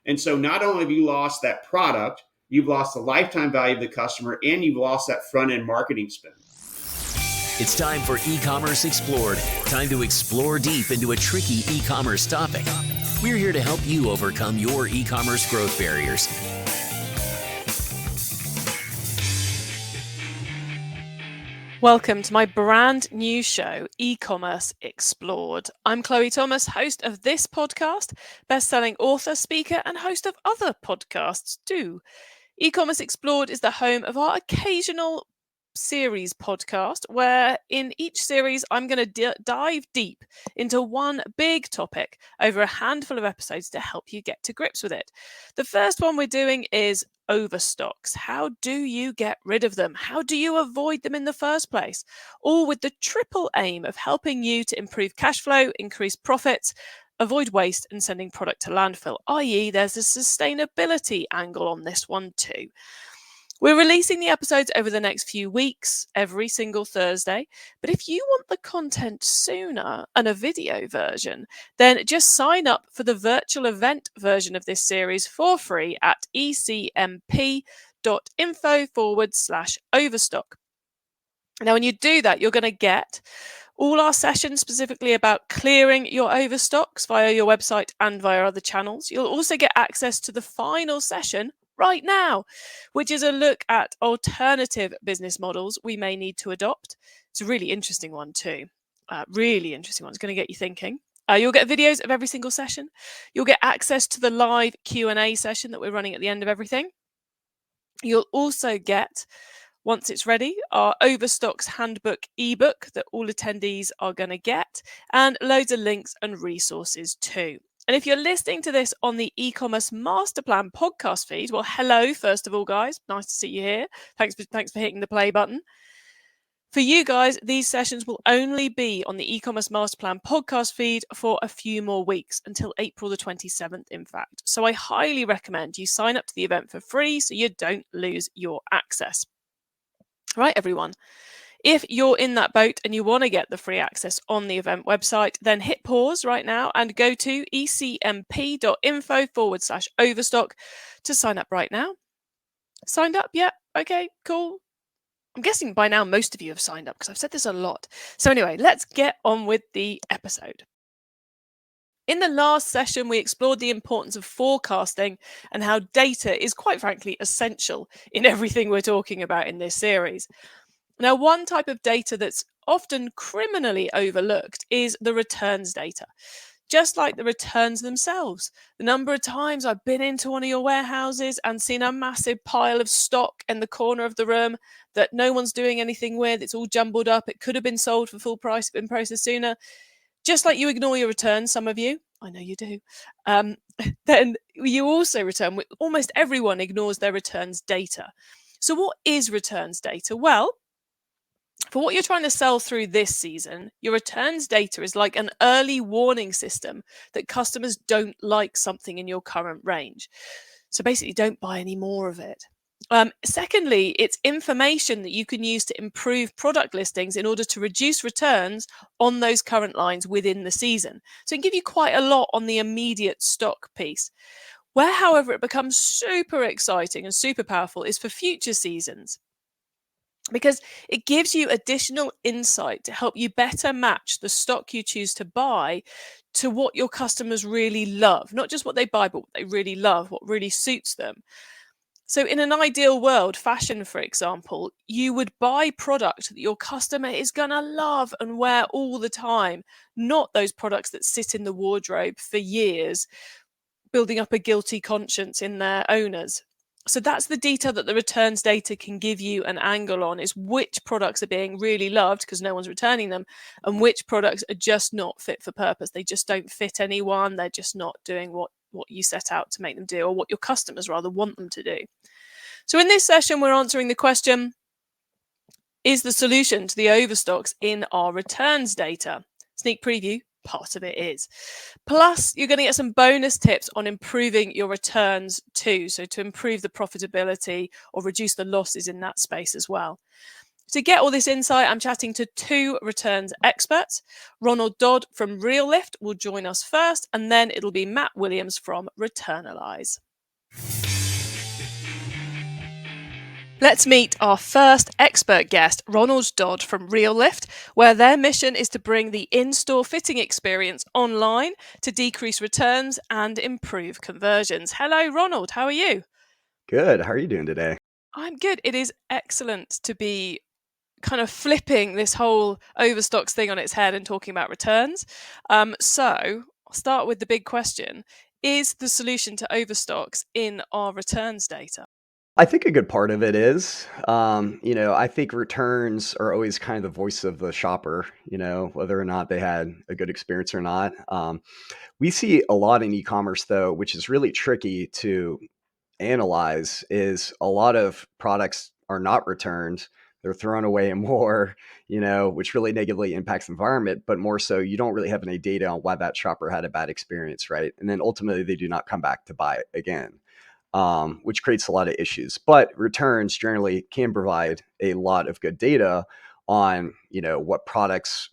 And so not only have you lost that product, you've lost the lifetime value of the customer, and you've lost that front-end marketing spend. It's time for eCommerce Explored. Time to explore deep into a tricky e-commerce topic. We're here to help you overcome your e-commerce growth barriers. Welcome to my brand new show, eCommerce Explored. I'm Chloe Thomas, host of this podcast, best-selling author, speaker, and host of other podcasts too. eCommerce Explored is the home of our occasional series podcast, where in each series I'm going to dive deep into one big topic over a handful of episodes to help you get to grips with it. The first one we're doing is overstocks. How do you get rid of them? How do you avoid them in the first place? All with the triple aim of helping you to improve cash flow, increase profits, avoid waste, and sending product to landfill, i.e. there's a sustainability angle on this one too. We're releasing the episodes over the next few weeks, every single Thursday. But if you want the content sooner and a video version, then just sign up for the virtual event version of this series for free at ecmp.info/overstock. Now, when you do that, you're going to get all our sessions specifically about clearing your overstocks via your website and via other channels. You'll also get access to the final session right now, which is a look at alternative business models we may need to adopt. It's a really interesting one too. Really interesting one. It's going to get you thinking. You'll get videos of every single session. You'll get access to the live Q&A session that we're running at the end of everything. You'll also get, once it's ready, our Overstocks Handbook ebook that all attendees are going to get, and loads of links and resources too. And if you're listening to this on the eCommerce Master Plan podcast feed, well, hello, first of all, guys. Nice to see you here. Thanks for hitting the play button. For you guys, these sessions will only be on the eCommerce Master Plan podcast feed for a few more weeks, until April the 27th, in fact. So I highly recommend you sign up to the event for free so you don't lose your access. Right, everyone. If you're in that boat and you want to get the free access on the event website, then hit pause right now and go to ecmp.info/overstock to sign up right now. Signed up? Yeah. Okay, cool. I'm guessing by now most of you have signed up because I've said this a lot. So anyway, let's get on with the episode. In the last session, we explored the importance of forecasting and how data is, quite frankly, essential in everything we're talking about in this series. Now, one type of data that's often criminally overlooked is the returns data. Just like the returns themselves. The number of times I've been into one of your warehouses and seen a massive pile of stock in the corner of the room that no one's doing anything with. It's all jumbled up. It could have been sold for full price, been processed sooner. Just like you ignore your returns, some of you, I know you do, then you also return. Almost everyone ignores their returns data. So what is returns data? Well, for what you're trying to sell through this season, your returns data is like an early warning system that customers don't like something in your current range. So basically, don't buy any more of it. Secondly, it's information that you can use to improve product listings in order to reduce returns on those current lines within the season. So it can give you quite a lot on the immediate stock piece. Where, however, it becomes super exciting and super powerful is for future seasons, because it gives you additional insight to help you better match the stock you choose to buy to what your customers really love. Not just what they buy, but what they really love, what really suits them. So in an ideal world, fashion, for example, you would buy product that your customer is going to love and wear all the time, not those products that sit in the wardrobe for years, building up a guilty conscience in their owners. So that's the detail that the returns data can give you an angle on, is which products are being really loved because no one's returning them, and which products are just not fit for purpose. They just don't fit anyone. They're just not doing what you set out to make them do, or what your customers rather want them to do. So in this session, we're answering the question, is the solution to the overstocks in our returns data? Sneak preview. Part of it is. Plus, you're going to get some bonus tips on improving your returns too. So to improve the profitability or reduce the losses in that space as well. To get all this insight, I'm chatting to two returns experts. Ronald Dod from Realift will join us first, and then it'll be Matt Williams from Returnalyze. Let's meet our first expert guest, Ronald Dod from Realift, where their mission is to bring the in-store fitting experience online to decrease returns and improve conversions. Hello, Ronald. How are you? Good. How are you doing today? I'm good. It is excellent to be kind of flipping this whole Overstocks thing on its head and talking about returns. So I'll start with the big question. Is the solution to Overstocks in our returns data? I think a good part of it is, I think returns are always kind of the voice of the shopper, whether or not they had a good experience or not. We see a lot in e-commerce though, which is really tricky to analyze, is a lot of products are not returned. They're thrown away and more, which really negatively impacts the environment, but more so you don't really have any data on why that shopper had a bad experience, right? And then ultimately they do not come back to buy it again. Which creates a lot of issues. But returns generally can provide a lot of good data on, what products,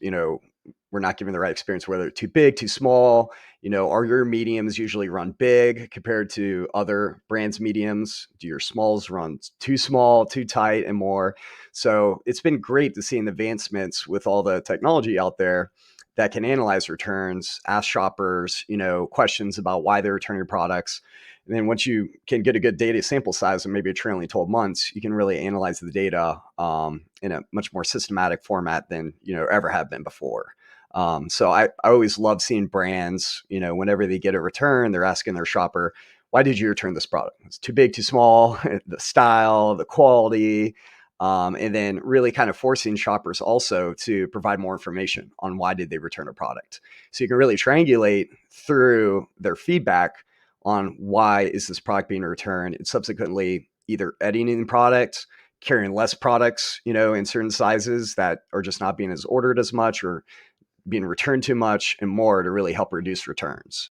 we're not giving the right experience, whether too big, too small, are your mediums usually run big compared to other brands' mediums? Do your smalls run too small, too tight, and more? So it's been great to see an advancements with all the technology out there that can analyze returns, ask shoppers, questions about why they're returning products. And then once you can get a good data sample size of maybe a trailing 12 months, you can really analyze the data in a much more systematic format than, ever have been before. So I always love seeing brands, whenever they get a return, they're asking their shopper, why did you return this product? It's too big, too small, the style, the quality, and then really kind of forcing shoppers also to provide more information on why did they return a product. So you can really triangulate through their feedback on why is this product being returned, and subsequently either editing the product, carrying less products, in certain sizes that are just not being as ordered as much or being returned too much, and more to really help reduce returns.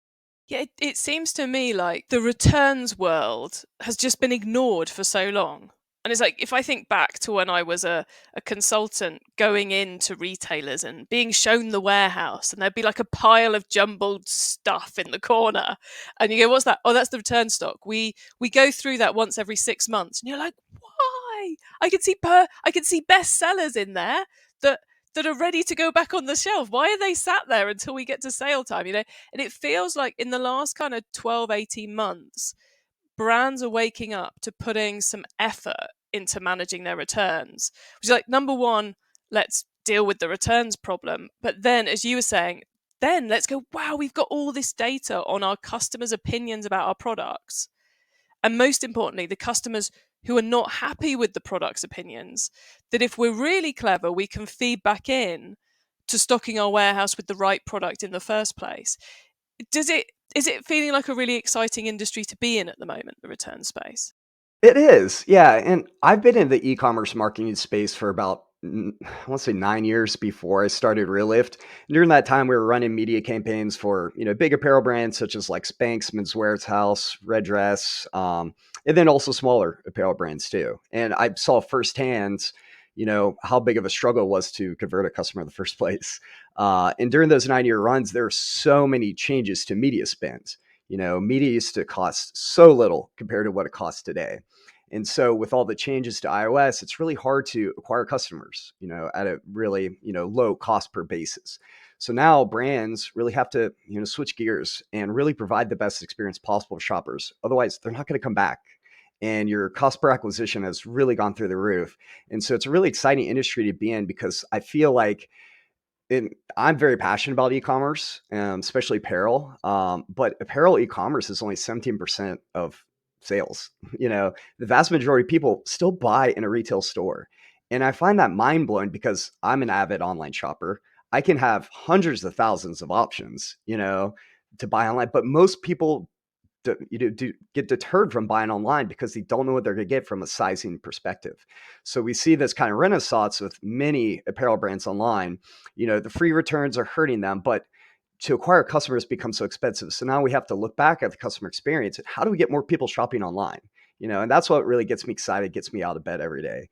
Yeah, it seems to me like the returns world has just been ignored for so long. And it's like, if I think back to when I was a consultant going into retailers and being shown the warehouse, and there'd be like a pile of jumbled stuff in the corner. And you go, what's that? Oh, that's the return stock. We go through that once every 6 months. And you're like, why? I can see bestsellers in there that are ready to go back on the shelf. Why are they sat there until we get to sale time? And it feels like in the last kind of 12, 18 months, brands are waking up to putting some effort into managing their returns, which is like, number one, let's deal with the returns problem. But then, as you were saying, then let's go, wow, we've got all this data on our customers' opinions about our products. And most importantly, the customers who are not happy with the product's opinions, that if we're really clever, we can feed back in to stocking our warehouse with the right product in the first place. Is it feeling like a really exciting industry to be in at the moment, the return space? It is, yeah. And I've been in the e-commerce marketing space for about, I want to say 9 years before I started Realift. And during that time, we were running media campaigns for, big apparel brands such as like Spanx, Men's Wearhouse, Red Dress, and then also smaller apparel brands too. And I saw firsthand, how big of a struggle it was to convert a customer in the first place. And during those 9-year runs, there were so many changes to media spend. Media used to cost so little compared to what it costs today. And so with all the changes to iOS, it's really hard to acquire customers, at a really, low cost per basis. So now brands really have to, switch gears and really provide the best experience possible for shoppers. Otherwise, they're not going to come back. And your cost per acquisition has really gone through the roof. And so it's a really exciting industry to be in, because I feel like I'm very passionate about e-commerce, especially apparel. But apparel e-commerce is only 17% of sales. The vast majority of people still buy in a retail store. And I find that mind blowing, because I'm an avid online shopper. I can have hundreds of thousands of options, to buy online, but most people do get deterred from buying online because they don't know what they're going to get from a sizing perspective. So we see this kind of renaissance with many apparel brands online. The free returns are hurting them, but to acquire customers becomes so expensive. So now we have to look back at the customer experience and how do we get more people shopping online? And that's what really gets me excited, gets me out of bed every day.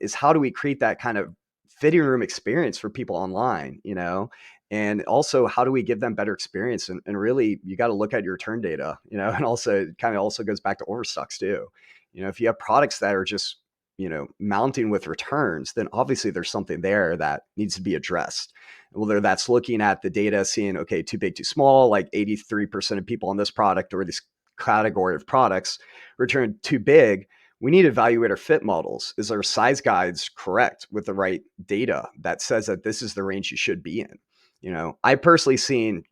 is how do we create that kind of fitting room experience for people online, and also how do we give them better experience? And really, you got to look at your return data, and also it kind of also goes back to overstocks too. If you have products that are just, mounting with returns, then obviously there's something there that needs to be addressed. Whether that's looking at the data, seeing, okay, too big, too small, like 83% of people on this product or this category of products return too big. We need to evaluate our fit models. Is our size guides correct with the right data that says that this is the range you should be in? I personally seen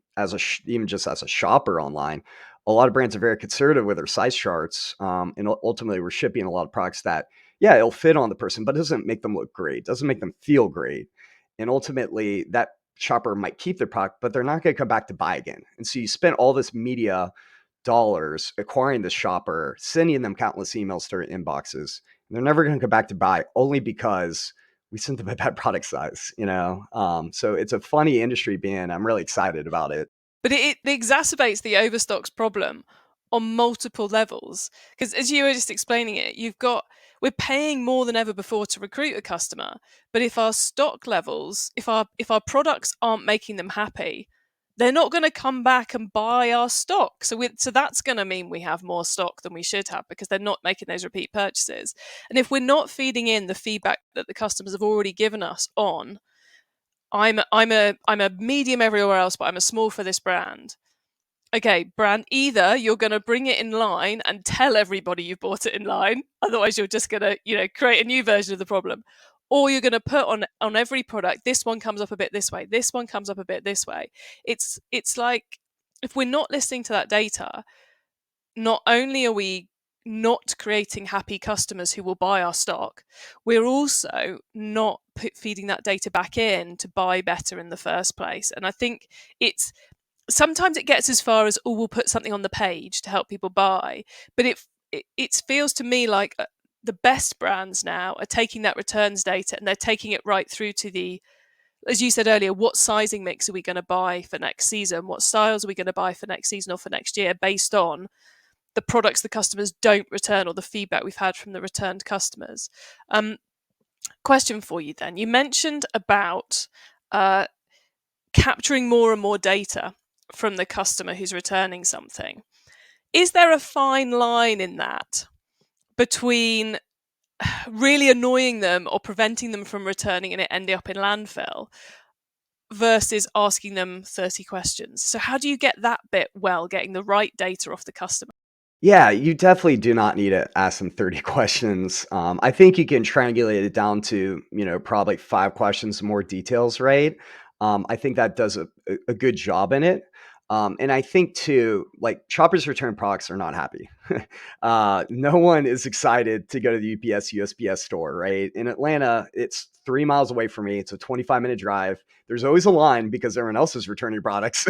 even just as a shopper online, a lot of brands are very conservative with their size charts. And ultimately we're shipping a lot of products that, yeah, it'll fit on the person, but it doesn't make them look great. Doesn't make them feel great. And ultimately that shopper might keep their product, but they're not going to come back to buy again. And so you spend all this media dollars acquiring the shopper, sending them countless emails to their inboxes. And they're never going to come back to buy only because we sent them a bad product size, So it's a funny industry being, I'm really excited about it. But it exacerbates the overstocks problem on multiple levels. Because as you were just explaining it, we're paying more than ever before to recruit a customer. But if our stock levels, if our products aren't making them happy, they're not going to come back and buy our stock. So that's going to mean we have more stock than we should have because they're not making those repeat purchases. And if we're not feeding in the feedback that the customers have already given us on, I'm a medium everywhere else, but I'm a small for this brand. Okay, brand, either you're going to bring it in line and tell everybody you've bought it in line, otherwise you're just going to, create a new version of the problem, or you're going to put on every product, this one comes up a bit this way, this one comes up a bit this way. It's like, if we're not listening to that data, not only are we not creating happy customers who will buy our stock, we're also not feeding that data back in to buy better in the first place. And I think sometimes it gets as far as, we'll put something on the page to help people buy, but it feels to me like the best brands now are taking that returns data and they're taking it right through to the, as you said earlier, what sizing mix are we going to buy for next season? What styles are we going to buy for next season or for next year based on the products the customers don't return or the feedback we've had from the returned customers. Question for you then. You mentioned about capturing more and more data from the customer who's returning something. Is there a fine line in that between really annoying them or preventing them from returning and it ending up in landfill versus asking them 30 questions? So how do you get that bit getting the right data off the customer? Yeah, you definitely do not need to ask them 30 questions. I think you can triangulate it down to, probably 5 questions, more details, right? I think that does a good job in it. And I think too, like shoppers return products are not happy. No one is excited to go to the UPS, USPS store, right? In Atlanta, it's 3 miles away from me. It's a 25-minute drive. There's always a line because everyone else is returning products.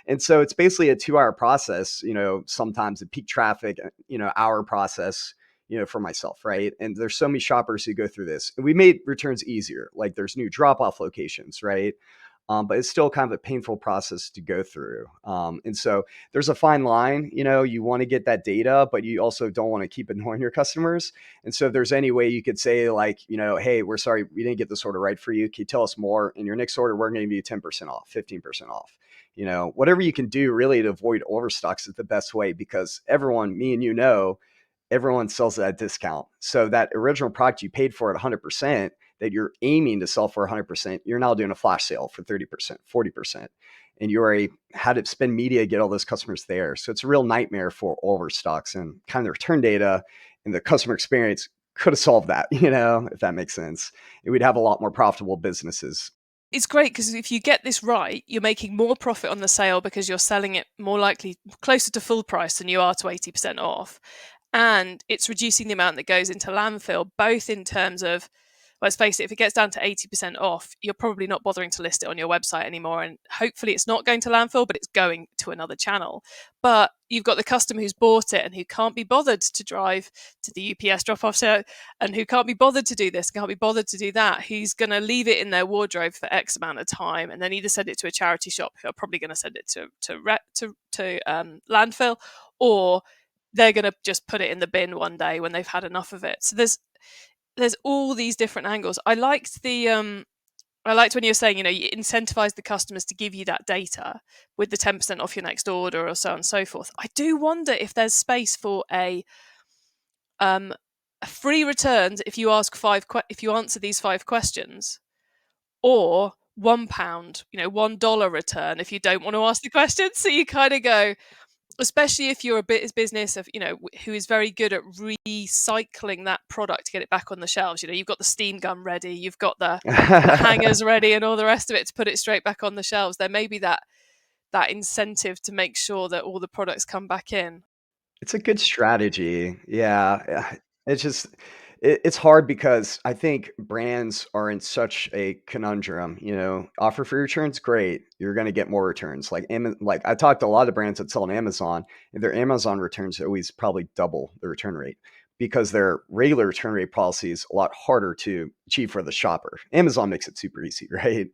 And so it's basically a 2-hour process, sometimes a peak traffic, hour process, for myself, right? And there's so many shoppers who go through this. And we made returns easier. Like there's new drop-off locations, right? But it's still kind of a painful process to go through. And so there's a fine line, you want to get that data, but you also don't want to keep annoying your customers. And so if there's any way you could say like, hey, we're sorry, we didn't get this order right for you. Can you tell us more? In your next order, we're going to give you 10% off, 15% off. Whatever you can do really to avoid overstocks is the best way because everyone, me and everyone sells at a discount. So that original product you paid for at 100%, that you're aiming to sell for 100%, you're now doing a flash sale for 30%, 40%. And you already had to spend media to get all those customers there. So it's a real nightmare for overstocks, and kind of the return data and the customer experience could have solved that, if that makes sense. And we'd have a lot more profitable businesses. It's great because if you get this right, you're making more profit on the sale because you're selling it more likely closer to full price than you are to 80% off. And it's reducing the amount that goes into landfill, both in terms of, let's face it, if it gets down to 80% off, you're probably not bothering to list it on your website anymore. And hopefully it's not going to landfill, but it's going to another channel. But you've got the customer who's bought it and who can't be bothered to drive to the UPS drop-off center and who can't be bothered to do this, can't be bothered to do that. Who's going to leave it in their wardrobe for X amount of time and then either send it to a charity shop who are probably going to send it to landfill, or they're going to just put it in the bin one day when they've had enough of it. So there's all these different angles. I liked when you were saying, you incentivize the customers to give you that data with the 10% off your next order or so on and so forth. I do wonder if there's space for a free returns if you answer these 5 questions, or £1, $1 return if you don't want to ask the questions. So you kind of go, especially if you're a business of who is very good at recycling that product to get it back on the shelves. You've got the steam gun ready, you've got the hangers ready, and all the rest of it to put it straight back on the shelves. There may be that incentive to make sure that all the products come back in. It's a good strategy. Yeah. It's just it's hard because I think brands are in such a conundrum, offer free returns, great. You're going to get more returns. Like I talked to a lot of brands that sell on Amazon, and their Amazon returns always probably double the return rate because their regular return rate policy is a lot harder to achieve for the shopper. Amazon makes it super easy, right?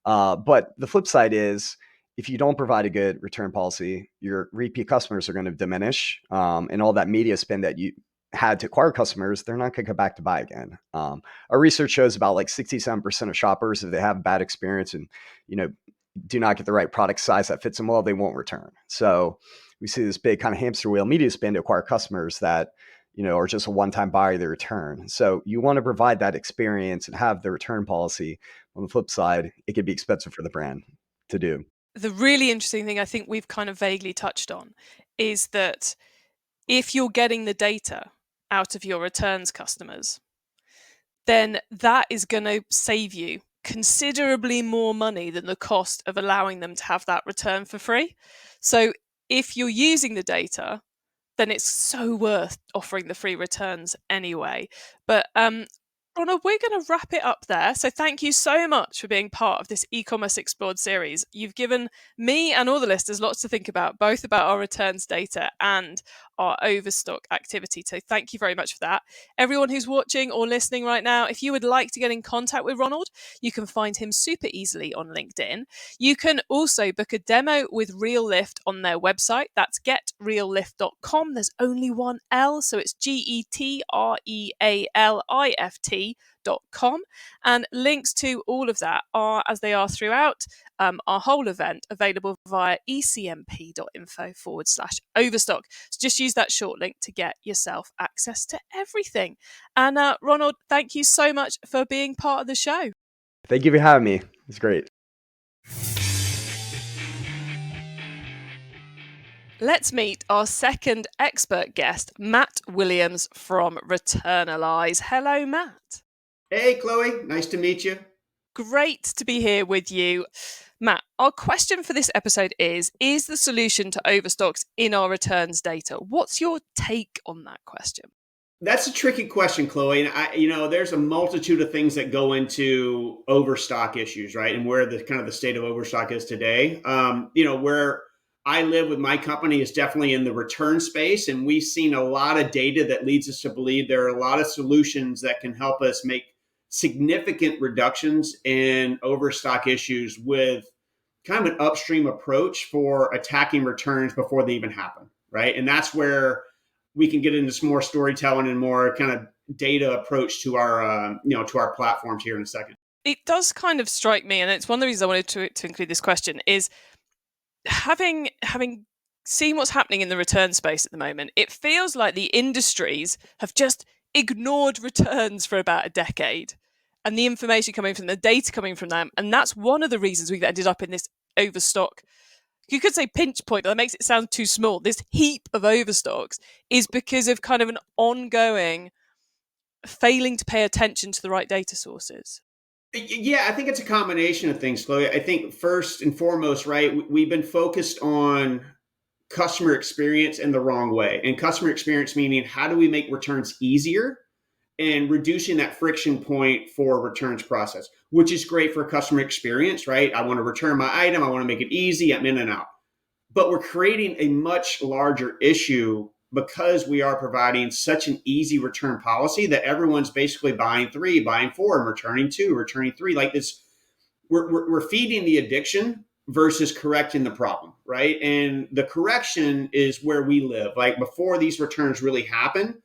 But the flip side is, if you don't provide a good return policy, your repeat customers are going to diminish, and all that media spend that you had to acquire customers, they're not going to come back to buy again. Our research shows about like 67% of shoppers, if they have a bad experience and do not get the right product size that fits them well, they won't return. So we see this big kind of hamster wheel media spend to acquire customers that are just a one-time buyer, they return. So you want to provide that experience and have the return policy. On the flip side, it could be expensive for the brand to do. The really interesting thing I think we've kind of vaguely touched on is that if you're getting the data out of your returns customers, then that is going to save you considerably more money than the cost of allowing them to have that return for free. So if you're using the data, then it's so worth offering the free returns anyway. But Ronald, we're going to wrap it up there. So thank you so much for being part of this e-commerce explored series. You've given me and all the listeners lots to think about, both about our returns data and our overstock activity. So thank you very much for that. Everyone who's watching or listening right now, if you would like to get in contact with Ronald, you can find him super easily on LinkedIn. You can also book a demo with Realift on their website. That's getreallift.com. There's only one L, so it's GETREALIFT.com. And links to all of that are, as they are throughout our whole event, available via ecmp.info/overstock. So just use that short link to get yourself access to everything. And Ronald, thank you so much for being part of the show. Thank you for having me. It's great. Let's meet our second expert guest, Matt Williams from Returnalyze. Hello, Matt. Hey, Chloe. Nice to meet you. Great to be here with you. Matt, our question for this episode is the solution to overstocks in our returns data? What's your take on that question? That's a tricky question, Chloe. And there's a multitude of things that go into overstock issues, right? And where the kind of the state of overstock is today. Where I live with my company is definitely in the return space. And we've seen a lot of data that leads us to believe there are a lot of solutions that can help us make significant reductions in overstock issues with kind of an upstream approach for attacking returns before they even happen, right? And that's where we can get into some more storytelling and more kind of data approach to our, to our platforms here in a second. It does kind of strike me, and it's one of the reasons I wanted to include this question, is having seen what's happening in the return space at the moment, it feels like the industries have just ignored returns for about a decade, and the information coming from the data coming from them. And that's one of the reasons we've ended up in this overstock. You could say pinch point, but that makes it sound too small. This heap of overstocks is because of kind of an ongoing failing to pay attention to the right data sources. Yeah, I think it's a combination of things, Chloe. I think first and foremost, right, we've been focused on customer experience in the wrong way. And customer experience meaning, how do we make returns easier and reducing that friction point for returns process, which is great for customer experience, right? I want to return my item. I want to make it easy. I'm in and out. But we're creating a much larger issue because we are providing such an easy return policy that everyone's basically buying 3, buying 4, and returning 2, returning 3. Like this, we're feeding the addiction versus correcting the problem, right? And the correction is where we live. Like before these returns really happen,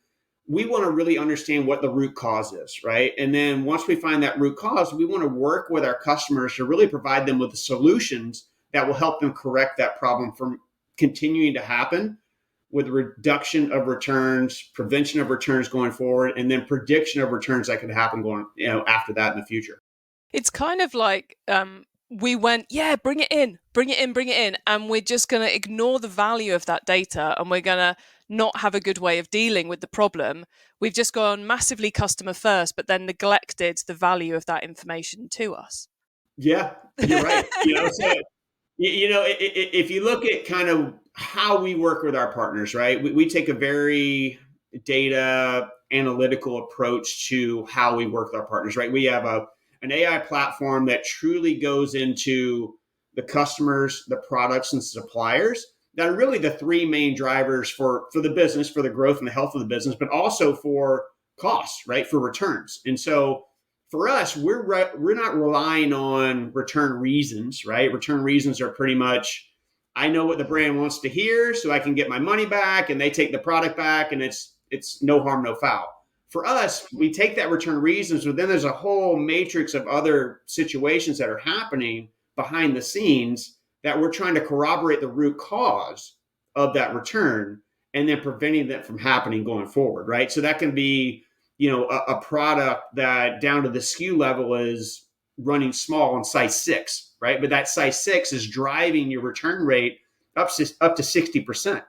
we want to really understand what the root cause is, right? And then once we find that root cause, we want to work with our customers to really provide them with the solutions that will help them correct that problem from continuing to happen, with reduction of returns, prevention of returns going forward, and then prediction of returns that could happen going, after that in the future. It's kind of like we went, yeah, bring it in, bring it in, bring it in. And we're just going to ignore the value of that data, and we're going to not have a good way of dealing with the problem. We've just gone massively customer first, but then neglected the value of that information to us. Yeah, you're right. So if you look at kind of how we work with our partners, right? We take a very data analytical approach to how we work with our partners, right? We have an AI platform that truly goes into the customers, the products, and suppliers that are really the three main drivers for the business, for the growth and the health of the business, but also for costs, right? For returns. And so for us, we're not relying on return reasons, right? Return reasons are pretty much, I know what the brand wants to hear, so I can get my money back, and they take the product back, and it's no harm, no foul. For us, we take that return reasons, but then there's a whole matrix of other situations that are happening behind the scenes that we're trying to corroborate the root cause of that return, and then preventing that from happening going forward, right? So that can be, a product that down to the SKU level is running small on size 6, right? But that size 6 is driving your return rate up to 60%.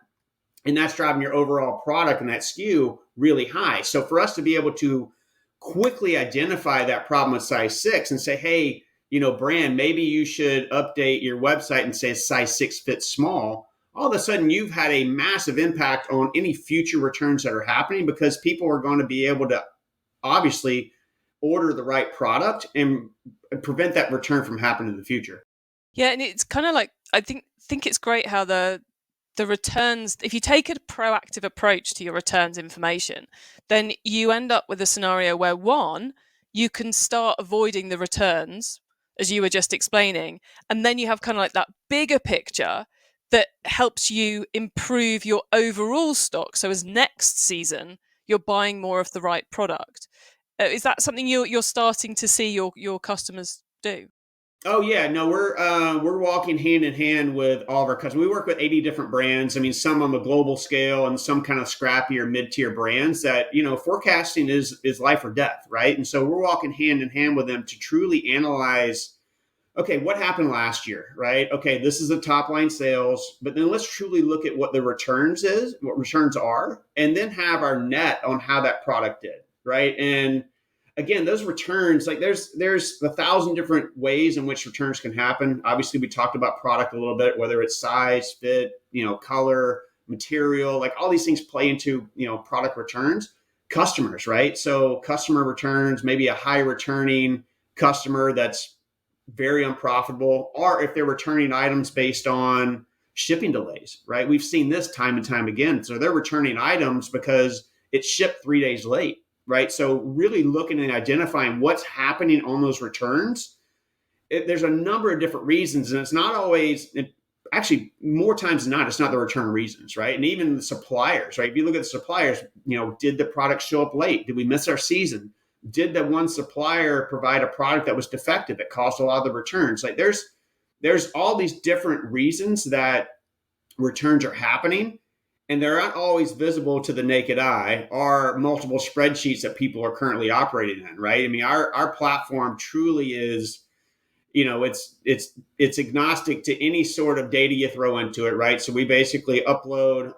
And that's driving your overall product and that SKU really high. So for us to be able to quickly identify that problem with size 6 and say, hey, brand, maybe you should update your website and say size 6 fits small. All of a sudden, you've had a massive impact on any future returns that are happening, because people are going to be able to obviously order the right product and prevent that return from happening in the future. Yeah, and it's kind of like, I think it's great how the returns, if you take a proactive approach to your returns information, then you end up with a scenario where, one, you can start avoiding the returns, as you were just explaining, and then you have kind of like that bigger picture that helps you improve your overall stock. So as next season, you're buying more of the right product. Is that something you're starting to see your customers do? Oh yeah, no, we're walking hand in hand with all of our customers. We work with 80 different brands. I mean, some on a global scale and some kind of scrappier mid-tier brands that, forecasting is life or death, right? And so we're walking hand in hand with them to truly analyze, okay, what happened last year, right? Okay, this is the top line sales, but then let's truly look at what the returns are, and then have our net on how that product did, right? And again, those returns, like there's 1,000 different ways in which returns can happen. Obviously, we talked about product a little bit, whether it's size, fit, color, material, like all these things play into, product returns. Customers, right? So customer returns, maybe a high returning customer that's very unprofitable, or if they're returning items based on shipping delays, right? We've seen this time and time again. So they're returning items because it's shipped 3 days late, right? So really looking and identifying what's happening on those returns. There's a number of different reasons, and it's not always, actually more times than not, it's not the return reasons, right? And even the suppliers, right? If you look at the suppliers, did the product show up late? Did we miss our season? Did that one supplier provide a product that was defective that caused a lot of the returns? Like there's all these different reasons that returns are happening, and they're not always visible to the naked eye, or multiple spreadsheets that people are currently operating in, right? I mean, our platform truly is, it's agnostic to any sort of data you throw into it, right? So we basically upload,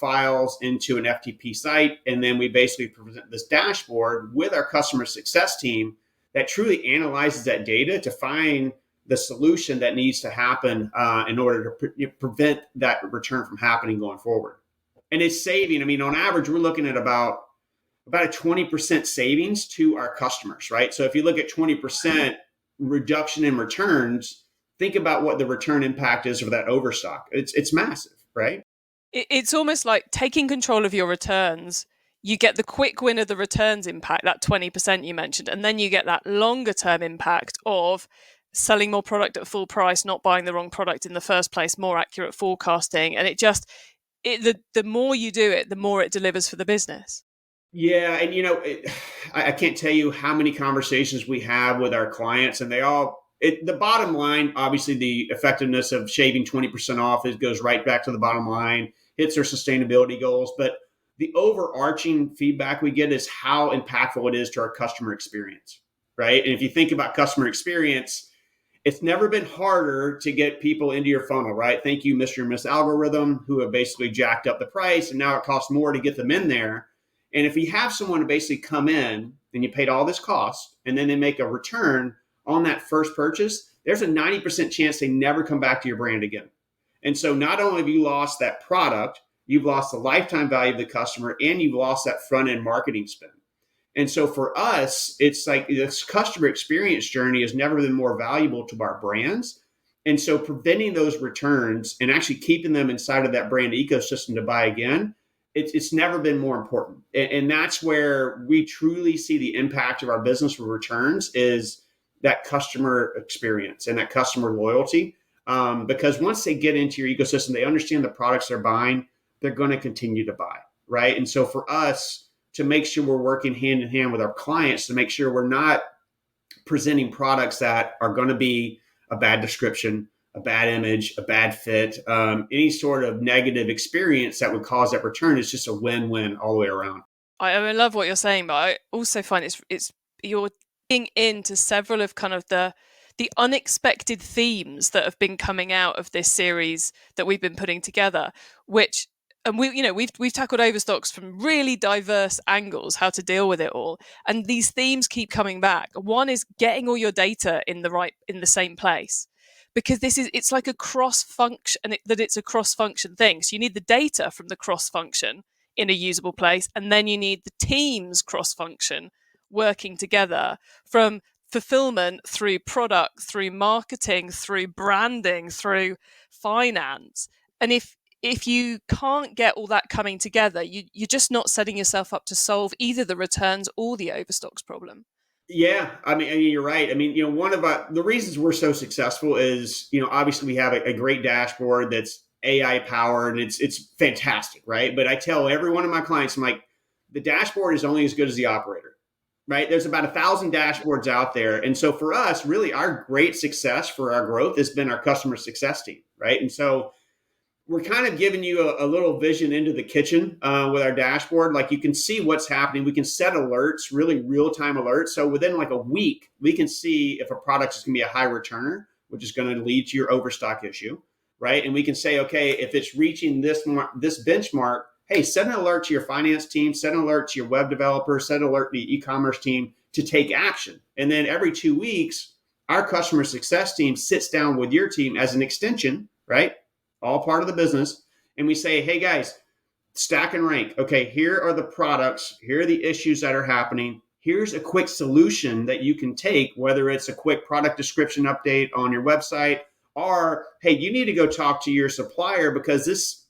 files into an FTP site, and then we basically present this dashboard with our customer success team that truly analyzes that data to find the solution that needs to happen in order to prevent that return from happening going forward. And it's saving. I mean, on average, we're looking at about a 20% savings to our customers, right? So if you look at 20% reduction in returns, think about what the return impact is for that overstock. It's massive, right? It's almost like taking control of your returns. You get the quick win of the returns impact, that 20% you mentioned, and then you get that longer term impact of selling more product at full price, not buying the wrong product in the first place, more accurate forecasting. And the more you do it, the more it delivers for the business. Yeah, and I can't tell you how many conversations we have with our clients, and the bottom line, obviously, the effectiveness of shaving 20% off goes right back to the bottom line, hits their sustainability goals. But the overarching feedback we get is how impactful it is to our customer experience, right? And if you think about customer experience, it's never been harder to get people into your funnel, right? Thank you, Mr. and Miss Algorithm, who have basically jacked up the price, and now it costs more to get them in there. And if you have someone to basically come in and you paid all this cost, and then they make a return on that first purchase, there's a 90% chance they never come back to your brand again. And so not only have you lost that product, you've lost the lifetime value of the customer, and you've lost that front end marketing spend. And so for us, it's like this customer experience journey has never been more valuable to our brands. And so preventing those returns and actually keeping them inside of that brand ecosystem to buy again, it's never been more important. And that's where we truly see the impact of our business with returns is that customer experience and that customer loyalty. Because once they get into your ecosystem, they understand the products they're buying, they're going to continue to buy, right? And so for us, to make sure we're working hand in hand with our clients to make sure we're not presenting products that are going to be a bad description, a bad image, a bad fit, any sort of negative experience that would cause that return is just a win-win all the way around. I love what you're saying, but I also find it's you're getting into several of kind of the unexpected themes that have been coming out of this series that we've been putting together, which and we've tackled overstocks from really diverse angles, how to deal with it all, and these themes keep coming back. One is getting all your data in the same place, because it's like a cross function, and it's a cross function thing. So you need the data from the cross function in a usable place, and then you need the teams cross function working together, from fulfillment through product, through marketing, through branding, through finance. And if you can't get all that coming together, you're just not setting yourself up to solve either the returns or the overstocks problem. Yeah, I mean, you're right. I mean, one of the reasons we're so successful is, obviously we have a great dashboard that's AI powered, and it's fantastic, right? But I tell every one of my clients, I'm like, the dashboard is only as good as the operator, right? There's about 1,000 dashboards out there, and so for us, really, our great success for our growth has been our customer success team, right? And so we're kind of giving you a little vision into the kitchen with our dashboard. Like, you can see what's happening. We can set alerts, really real-time alerts. So within like a week, we can see if a product is going to be a high returner, which is going to lead to your overstock issue, right? And we can say, okay, if it's reaching this benchmark, hey, set an alert to your finance team, set an alert to your web developer, set an alert to the e-commerce team to take action. And then every 2 weeks, our customer success team sits down with your team as an extension, right? All part of the business. And we say, hey guys, stack and rank. Okay, here are the products. Here are the issues that are happening. Here's a quick solution that you can take, whether it's a quick product description update on your website, or, hey, you need to go talk to your supplier because this,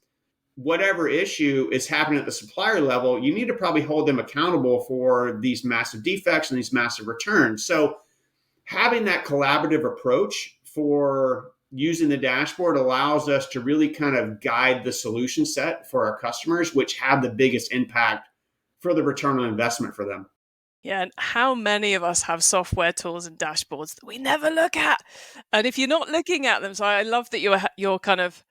whatever issue is happening at the supplier level, you need to probably hold them accountable for these massive defects and these massive returns. So having that collaborative approach for using the dashboard allows us to really kind of guide the solution set for our customers, which have the biggest impact for the return on investment for them. Yeah, and how many of us have software tools and dashboards that we never look at? And if you're not looking at them, so I love that you're kind of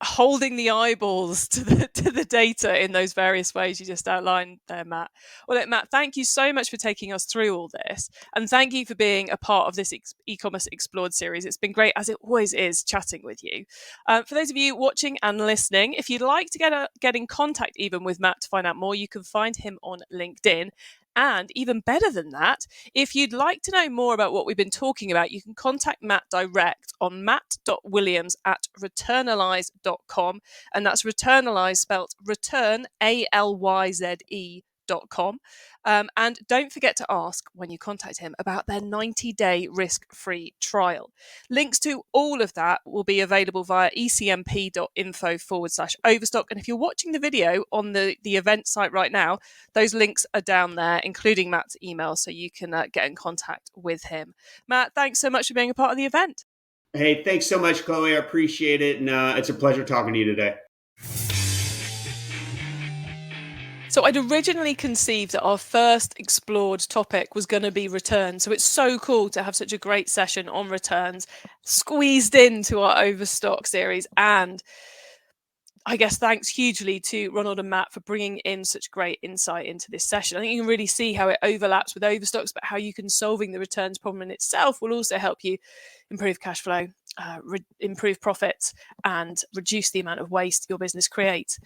holding the eyeballs to the data in those various ways you just outlined there, Matt. Well, look, Matt, thank you so much for taking us through all this, and thank you for being a part of this e-commerce explored series. It's been great, as it always is, chatting with you. For those of you watching and listening, if you'd like to get in contact even with Matt to find out more, you can find him on LinkedIn. And even better than that, if you'd like to know more about what we've been talking about, you can contact Matt direct on matt.williams@returnalyze.com. And that's Returnalyze spelt return, ALYZE.com. And don't forget to ask when you contact him about their 90-day risk-free trial. Links to all of that will be available via ecmp.info/overstock. And if you're watching the video on the event site right now, those links are down there, including Matt's email, so you can get in contact with him. Matt, thanks so much for being a part of the event. Hey, thanks so much, Chloe. I appreciate it. And it's a pleasure talking to you today. So I'd originally conceived that our first explored topic was going to be returns. So it's so cool to have such a great session on returns squeezed into our Overstock series. And I guess thanks hugely to Ronald and Matt for bringing in such great insight into this session. I think you can really see how it overlaps with Overstocks, but how you can solving the returns problem in itself will also help you improve cash flow, improve profits, and reduce the amount of waste your business creates.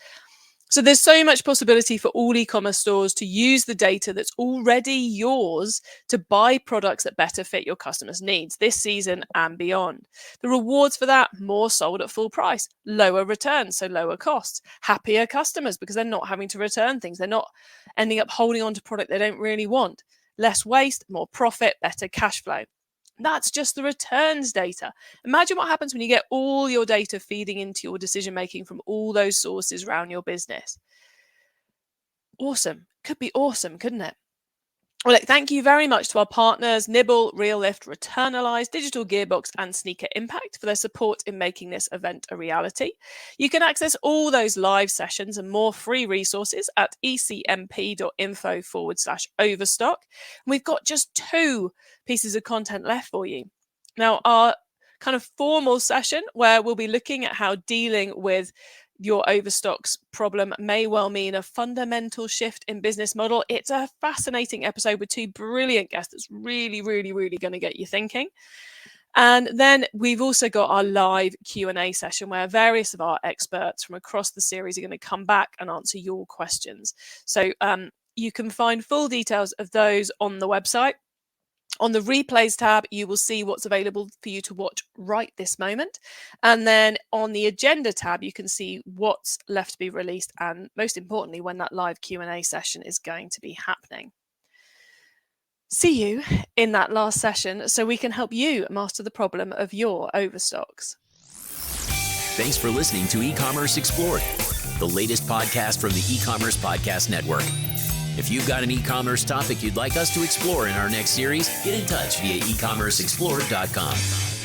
So there's so much possibility for all e-commerce stores to use the data that's already yours to buy products that better fit your customers' needs this season and beyond. The rewards for that: more sold at full price, lower returns, so lower costs, happier customers because they're not having to return things, they're not ending up holding on to product they don't really want, less waste, more profit, better cash flow. That's just the returns data. Imagine what happens when you get all your data feeding into your decision making from all those sources around your business. Awesome. Could be awesome, couldn't it? Well, look, thank you very much to our partners, Nibble, Realift, Returnalyze, Digital Gearbox, and Sneaker Impact for their support in making this event a reality. You can access all those live sessions and more free resources at ecmp.info/overstock. And we've got just 2 pieces of content left for you. Now, our kind of formal session where we'll be looking at how dealing with your overstocks problem may well mean a fundamental shift in business model. It's a fascinating episode with 2 brilliant guests that's really going to get you thinking. And then we've also got our live Q&A session where various of our experts from across the series are going to come back and answer your questions. So you can find full details of those on the website. On the replays tab, you will see what's available for you to watch right this moment. And then on the agenda tab, you can see what's left to be released and, most importantly, when that live Q&A session is going to be happening. See you in that last session so we can help you master the problem of your overstocks. Thanks for listening to eCommerce Explored, the latest podcast from the eCommerce Podcast Network. If you've got an e-commerce topic you'd like us to explore in our next series, get in touch via ecommerceexplored.com.